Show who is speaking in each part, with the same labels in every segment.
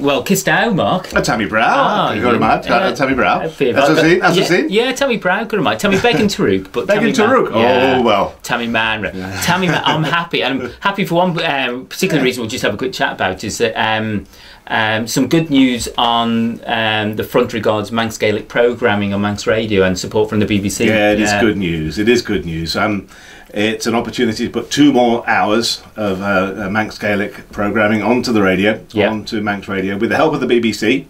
Speaker 1: Well, Kiss Down, Mark.
Speaker 2: Tammy Brow. Go to Mad. Tammy Brow. As I've seen.
Speaker 1: Yeah, Tammy Brow. Go to Mad. Tammy Began Taruk. But
Speaker 2: Began Taruk. Oh, well.
Speaker 1: Tammy Man. Tammy Man. I'm happy. And I'm happy for one particular reason we'll just have a quick chat about is that some good news on the front regards Manx Gaelic programming on Manx Radio and support from the BBC.
Speaker 2: Yeah, it is good news. It is good news. It's an opportunity to put 2 more hours of Manx Gaelic programming onto the radio, onto Manx Radio, with the help of the BBC.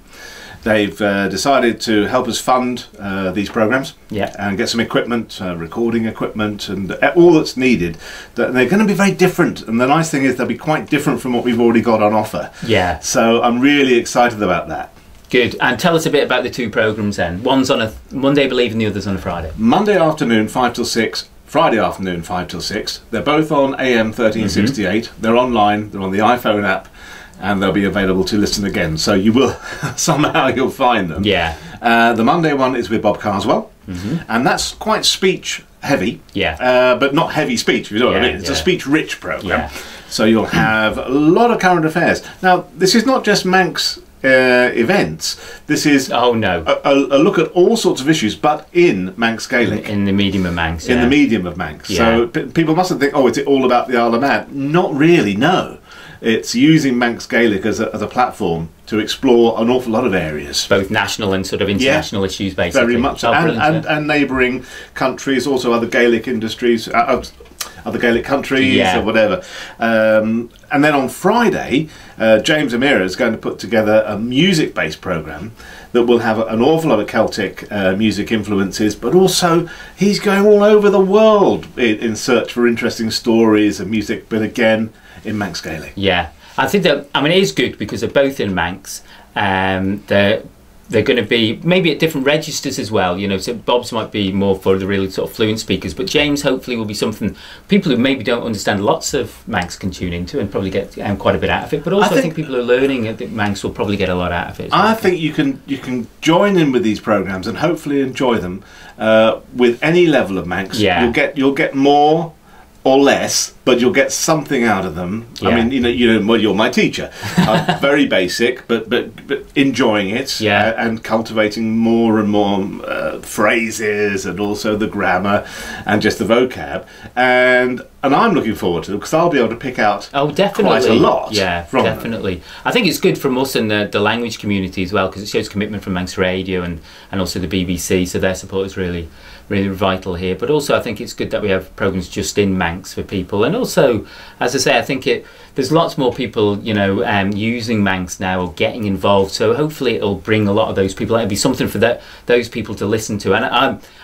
Speaker 2: They've decided to help us fund these programmes and get some equipment, recording equipment, and all that's needed. They're going to be very different, and the nice thing is they'll be quite different from what we've already got on offer. Yeah. So I'm really excited about that.
Speaker 1: Good. And tell us a bit about the 2 programmes then. One's on a Monday, I believe, and the other's on a Friday.
Speaker 2: Monday afternoon, 5 till 6. Friday afternoon, 5 till 6. They're both on AM 1368. They're online. They're on the iPhone app. And they'll be available to listen again. So you will, somehow you'll find them. Yeah. The Monday one is with Bob Carswell. And that's quite speech heavy. Yeah. But not heavy speech, if you know what I mean. It's a speech rich programme. So you'll have a lot of current affairs. Now, this is not just Manx events. This is a look at all sorts of issues, but in Manx Gaelic.
Speaker 1: In the medium of Manx.
Speaker 2: In the medium of Manx. So people mustn't think, oh, it's all about the Isle of Man. Not really, no. It's using Manx Gaelic as a platform to explore an awful lot of areas.
Speaker 1: Both national and sort of international issues, basically.
Speaker 2: Very much. And neighbouring countries, also other Gaelic industries, other Gaelic countries or whatever. And then on Friday, James Amira is going to put together a music-based programme that will have an awful lot of Celtic music influences, but also he's going all over the world in search for interesting stories and music, but again, in Manx Gaelic. Yeah,
Speaker 1: I think that, I mean, it is good because they're both in Manx. They're going to be maybe at different registers as well, you know, so Bob's might be more for the really sort of fluent speakers, but James hopefully will be something people who maybe don't understand lots of Manx can tune into and probably get quite a bit out of it, but also I think people who are learning I think Manx will probably get a lot out of it.
Speaker 2: I think you can join in with these programmes and hopefully enjoy them with any level of Manx. You'll get more or less, but you'll get something out of them. I mean, well, you're my teacher. Very basic, but enjoying it and cultivating more and more phrases and also the grammar and just the vocab. And I'm looking forward to it because I'll be able to pick out quite a lot.
Speaker 1: Yeah, definitely. Them. I think it's good from us and the language community as well because it shows commitment from Manx Radio and also the BBC. So their support is really vital here. But also I think it's good that we have programmes just in Manx for people. And also, as I say, I think there's lots more people, you know, using Manx now or getting involved. So hopefully it'll bring a lot of those people. It'll be something for those people to listen to. And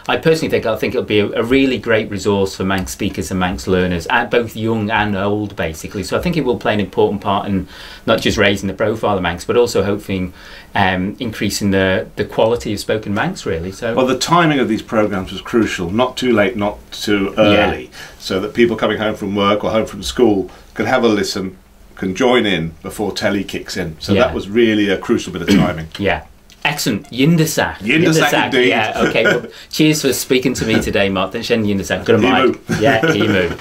Speaker 1: I personally think it'll be a really great resource for Manx speakers and Manx learners, both young and old, basically. So I think it will play an important part in not just raising the profile of Manx, but also hopefully increasing the quality of spoken Manx, really. So,
Speaker 2: well, the timing of these programmes was crucial. Not too late, not too early, so that people coming home from work or home from school can have a listen, can join in before telly kicks in. So that was really a crucial bit of timing.
Speaker 1: Excellent. Yindasak.
Speaker 2: Yindasak indeed.
Speaker 1: Yeah, okay. Well, cheers for speaking to me today, Mark. Shen Yindasak. Good night. Yeah, Emu.